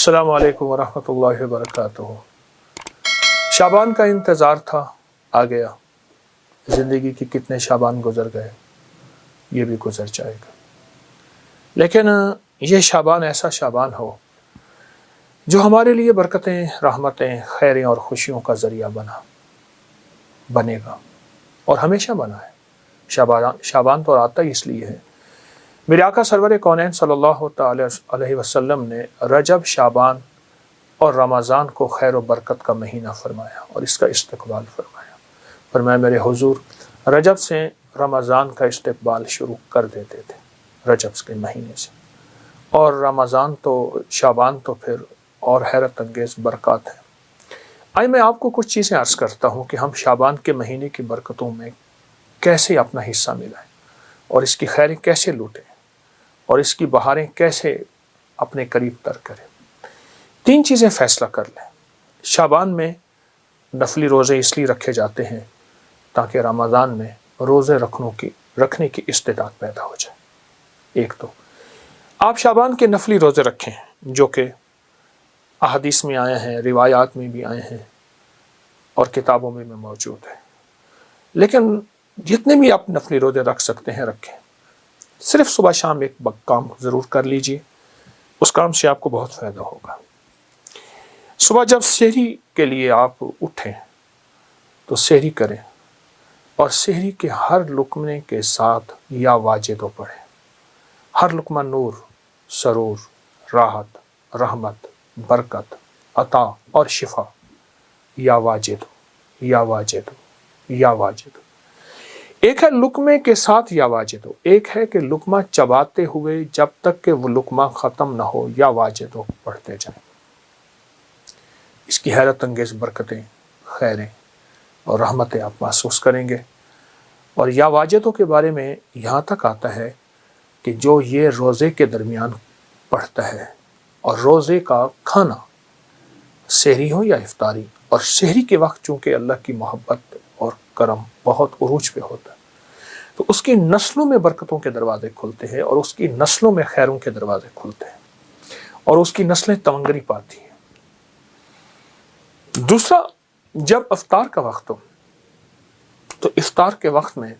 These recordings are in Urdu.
السلام علیکم ورحمۃ اللہ وبرکاتہ۔ شعبان کا انتظار تھا، آ گیا۔ زندگی کی کتنے شعبان گزر گئے، یہ بھی گزر جائے گا، لیکن یہ شعبان ایسا شعبان ہو جو ہمارے لیے برکتیں، رحمتیں، خیریں اور خوشیوں کا ذریعہ بنے گا اور ہمیشہ بنا ہے۔ شعبان تو آتا ہی اس لیے ہے، میرے آقا سرور کونین صلی اللہ تعالی علیہ وسلم نے رجب، شعبان اور رمضان کو خیر و برکت کا مہینہ فرمایا اور اس کا استقبال فرمایا میرے حضور رجب سے رمضان کا استقبال شروع کر دیتے تھے، رجب کے مہینے سے، اور رمضان تو شعبان تو پھر اور حیرت انگیز برکات ہیں۔ آئے میں آپ کو کچھ چیزیں عرض کرتا ہوں کہ ہم شعبان کے مہینے کی برکتوں میں کیسے اپنا حصہ ملائیں اور اس کی خیریں کیسے لوٹیں اور اس کی بہاریں کیسے اپنے قریب تر کریں۔ 3 چیزیں فیصلہ کر لیں۔ شعبان میں نفلی روزے اس لیے رکھے جاتے ہیں تاکہ رمضان میں روزے رکھنے کی استعداد پیدا ہو جائے۔ ایک تو آپ شعبان کے نفلی روزے رکھیں جو کہ احادیث میں آئے ہیں، روایات میں بھی آئے ہیں اور کتابوں میں بھی موجود ہے، لیکن جتنے بھی آپ نفلی روزے رکھ سکتے ہیں رکھیں۔ صرف صبح شام ایک کام ضرور کر لیجئے، اس کام سے آپ کو بہت فائدہ ہوگا۔ صبح جب سحری کے لیے آپ اٹھیں تو سحری کریں اور سحری کے ہر لقمے کے ساتھ یا واجدو پڑھیں۔ ہر لقمہ نور، سرور، راحت، رحمت، برکت، عطا اور شفا، یا واجدو، یا واجدو، یا واجدو۔ ایک ہے لقمے کے ساتھ یا واجدو، ایک ہے کہ لقمہ چباتے ہوئے جب تک کہ وہ لقمہ ختم نہ ہو یا واجدو پڑھتے جائیں۔ اس کی حیرت انگیز برکتیں، خیریں اور رحمتیں آپ محسوس کریں گے۔ اور یا واجدو کے بارے میں یہاں تک آتا ہے کہ جو یہ روزے کے درمیان پڑھتا ہے، اور روزے کا کھانا سحری ہو یا افطاری، اور سحری کے وقت چونکہ اللہ کی محبت اور کرم بہت عروج پہ ہوتا ہے تو اس کی نسلوں میں برکتوں کے دروازے کھلتے ہیں اور اس کی نسلوں میں خیروں کے دروازے کھلتے ہیں اور اس کی نسلیں تمنگری پاتی ہیں۔ دوسرا، جب افطار کا وقت ہو تو افطار کے وقت میں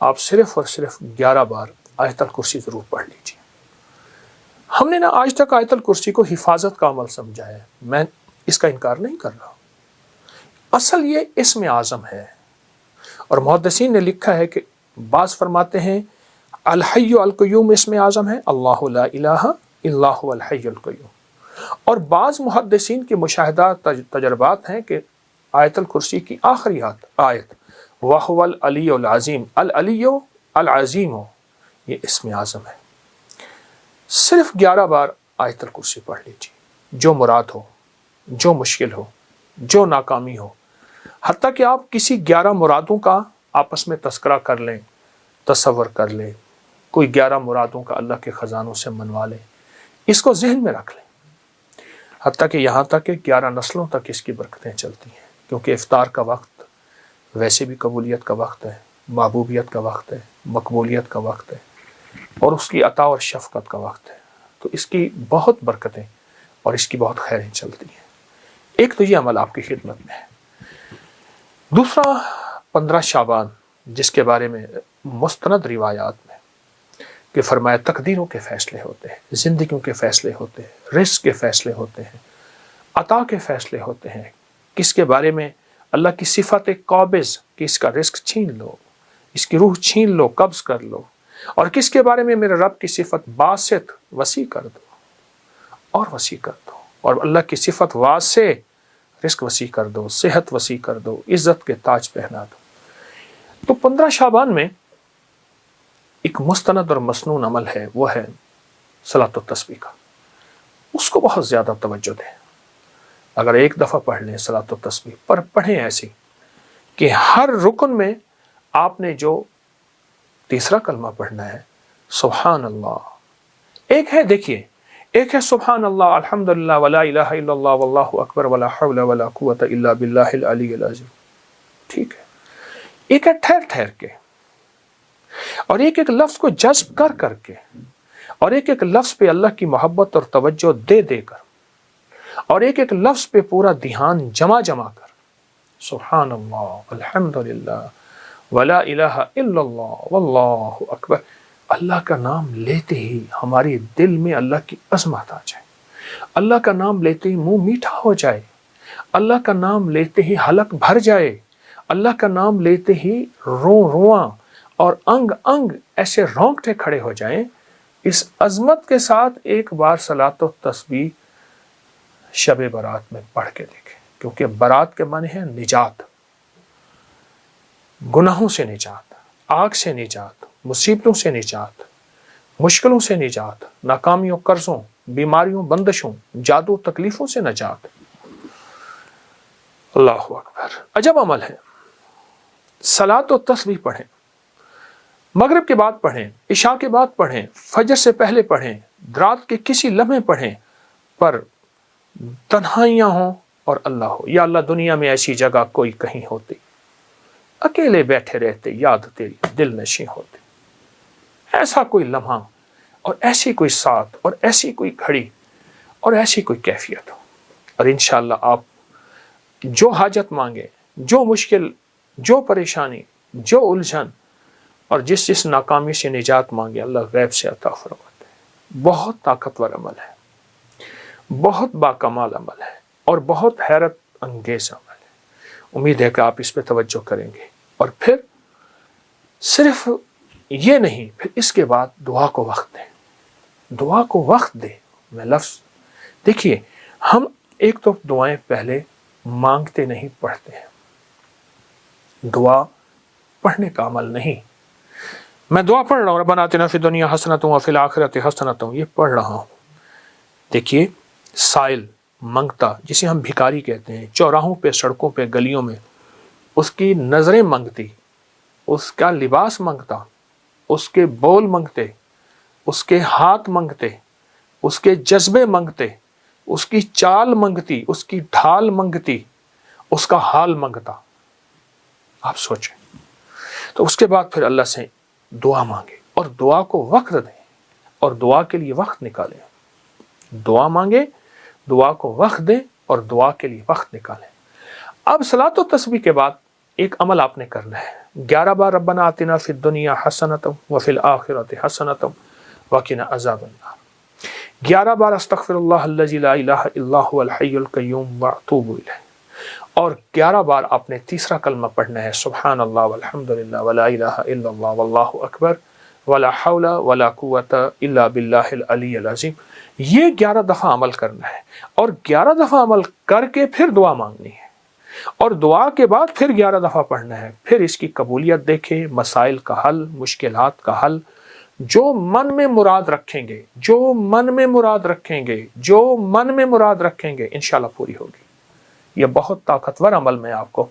آپ صرف اور صرف 11 بار آیت الکرسی ضرور پڑھ لیجیے۔ ہم نے آج تک آیت الکرسی کو حفاظت کا عمل سمجھا ہے، میں اس کا انکار نہیں کر رہا، اصل یہ اسم اعظم ہے، اور محدثین نے لکھا ہے کہ بعض فرماتے ہیں الحی القیوم اسم اعظم ہے، اللہ لا الہ الا هو الحی القیوم، اور بعض محدثین کے مشاہدات تجربات ہیں کہ آیت الکرسی کی آخری آیت وَهُوَ الْعَلِيُّ الْعَظِيمُ، العلیُّ العظیم ہو، یہ اسم اعظم ہے۔ صرف 11 بار آیت الکرسی پڑھ لیجیے، جو مراد ہو، جو مشکل ہو، جو ناکامی ہو، حتیٰ کہ آپ کسی 11 مرادوں کا آپس میں تذکرہ کر لیں، تصور کر لیں، کوئی 11 مرادوں کا اللہ کے خزانوں سے منوا لیں، اس کو ذہن میں رکھ لیں، حتیٰ کہ یہاں تک کہ 11 نسلوں تک اس کی برکتیں چلتی ہیں، کیونکہ افطار کا وقت ویسے بھی قبولیت کا وقت ہے، محبوبیت کا وقت ہے، مقبولیت کا وقت ہے، اور اس کی عطا اور شفقت کا وقت ہے، تو اس کی بہت برکتیں اور اس کی بہت خیریں چلتی ہیں۔ ایک تو یہ عمل آپ کی خدمت میں ہے۔ دوسرا، 15 شعبان جس کے بارے میں مستند روایات میں کہ فرمایا تقدیروں کے فیصلے ہوتے ہیں، زندگیوں کے فیصلے ہوتے ہیں، رزق کے فیصلے ہوتے ہیں، عطا کے فیصلے ہوتے ہیں، کس کے بارے میں اللہ کی صفت قابض کہ اس کا رزق چھین لو، اس کی روح چھین لو، قبض کر لو، اور کس کے بارے میں میرے رب کی صفت باسط وسیع کر دو اور وسیع کر دو، اور اللہ کی صفت واسع رزق وسیع کر دو، صحت وسیع کر دو، عزت کے تاج پہنا دو۔ تو 15 شعبان میں ایک مستند اور مسنون عمل ہے، وہ ہے صلاۃ التسبیح کا، اس کو بہت زیادہ توجہ دیں۔ اگر ایک دفعہ پڑھ لیں صلاۃ التسبیح، پر پڑھیں ایسی کہ ہر رکن میں آپ نے جو تیسرا کلمہ پڑھنا ہے سبحان اللہ، ایک ہے دیکھیے، ایک ہے سبحان اللہ الحمدللہ ولا الہ الا اللہ واللہ اکبر ولا حول ولا قوت الا باللہ العلی العظیم، ٹھیک ہے۔ ایک ہے ٹھہر ٹھہر کے، اور ایک ایک لفظ کو جذب کر کر کے، اور ایک ایک لفظ پہ اللہ کی محبت اور توجہ دے دے کر، اور ایک ایک لفظ پہ پورا دھیان جمع کر سبحان اللہ الحمدللہ ولا الہ الا اللہ واللہ اکبر، اللہ کا نام لیتے ہی ہمارے دل میں اللہ کی عظمت آ جائے، اللہ کا نام لیتے ہی منہ میٹھا ہو جائے، اللہ کا نام لیتے ہی حلق بھر جائے، اللہ کا نام لیتے ہی رواں اور انگ انگ ایسے رونگٹے کھڑے ہو جائیں۔ اس عظمت کے ساتھ ایک بار صلاۃ و تسبیح شب برات میں پڑھ کے دیکھیں، کیونکہ برات کے معنی ہے نجات، گناہوں سے نجات، آگ سے نجات، مصیبتوں سے نجات، مشکلوں سے نجات، ناکامیوں، قرضوں، بیماریوں، بندشوں، جادو، تکلیفوں سے نجات۔ اللہ اکبر، عجب عمل ہے۔ صلاۃ و تسبیح پڑھیں، مغرب کے بعد پڑھیں، عشاء کے بعد پڑھیں، فجر سے پہلے پڑھیں، رات کے کسی لمحے پڑھیں، پر تنہائیاں ہوں اور اللہ ہو۔ یا اللہ دنیا میں ایسی جگہ کوئی کہیں ہوتی، اکیلے بیٹھے رہتے، یاد تیری دل نشیں ہوتے، ایسا کوئی لمحہ اور ایسی کوئی ساتھ اور ایسی کوئی گھڑی اور ایسی کوئی کیفیت ہو، اور انشاءاللہ آپ جو حاجت مانگے، جو مشکل، جو پریشانی، جو الجھن اور جس ناکامی سے نجات مانگے، اللہ غیب سے عطا فرماتے ہیں۔ بہت طاقتور عمل ہے، بہت باکمال عمل ہے، اور بہت حیرت انگیز عمل ہے۔ امید ہے کہ آپ اس پہ توجہ کریں گے، اور پھر صرف یہ نہیں، پھر اس کے بعد دعا کو وقت دیں، دعا کو وقت دیں۔ میں لفظ دیکھیے، ہم ایک تو دعائیں پہلے مانگتے نہیں، پڑھتے ہیں۔ دعا پڑھنے کا عمل نہیں، میں دعا پڑھ رہا ہوں ربنا آتنا فی الدنیا حسنۃ وفی الآخرۃ حسنۃ، یہ پڑھ رہا ہوں۔ دیکھیے، سائل منگتا، جسے ہم بھکاری کہتے ہیں، چوراہوں پہ، سڑکوں پہ، گلیوں میں، اس کی نظریں منگتی، اس کا لباس منگتا، اس کے بول منگتے، اس کے ہاتھ منگتے، اس کے جذبے منگتے، اس کی چال منگتی، اس کی ڈھال منگتی، اس کا حال منگتا۔ آپ سوچیں، تو اس کے بعد پھر اللہ سے دعا مانگے، اور دعا کو وقت دیں، اور دعا کے لیے وقت نکالیں۔ دعا مانگے، دعا کو وقت دیں، اور دعا کے لیے وقت نکالیں۔ اب صلاۃ و تسبیح کے بعد ایک عمل آپ نے کرنا ہے، 11 بار ربنا آتنا فی الدنیا حسنۃ وفی الآخرۃ حسنۃ وقنا عذاب النار، 11 بار استغفر اللہ الذی لا الہ الا هو الحی القیوم واتوب الیہ، اور 11 بار آپ نے تیسرا کلمہ پڑھنا ہے، سبحان اللہ والحمدللہ ولا الہ الا اللہ واللہ اکبر ولا حول ولا قوت الا باللہ العلی العظیم۔ یہ 11 دفعہ عمل کرنا ہے، اور 11 دفعہ عمل کر کے پھر دعا مانگنی ہے، اور دعا کے بعد پھر 11 دفعہ پڑھنا ہے۔ پھر اس کی قبولیت دیکھیں، مسائل کا حل، مشکلات کا حل، جو من میں مراد رکھیں گے، جو من میں مراد رکھیں گے، جو من میں مراد رکھیں گے، انشاءاللہ پوری ہوگی۔ یہ بہت طاقتور عمل میں آپ کو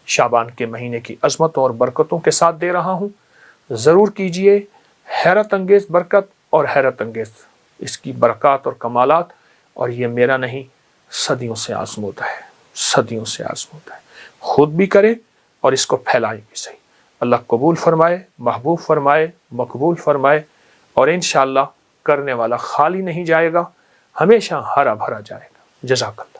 شعبان کے مہینے کی عظمتوں اور برکتوں کے ساتھ دے رہا ہوں، ضرور کیجئے۔ حیرت انگیز برکت اور حیرت انگیز اس کی برکات اور کمالات، اور یہ میرا نہیں، صدیوں سے آزمودہ ہے، صدیوں سے آزمودہ ہے۔ خود بھی کرے اور اس کو پھیلائیں بھی صحیح۔ اللہ قبول فرمائے، محبوب فرمائے، مقبول فرمائے، اور انشاءاللہ کرنے والا خالی نہیں جائے گا، ہمیشہ ہرا بھرا جائے گا۔ جزاک اللہ۔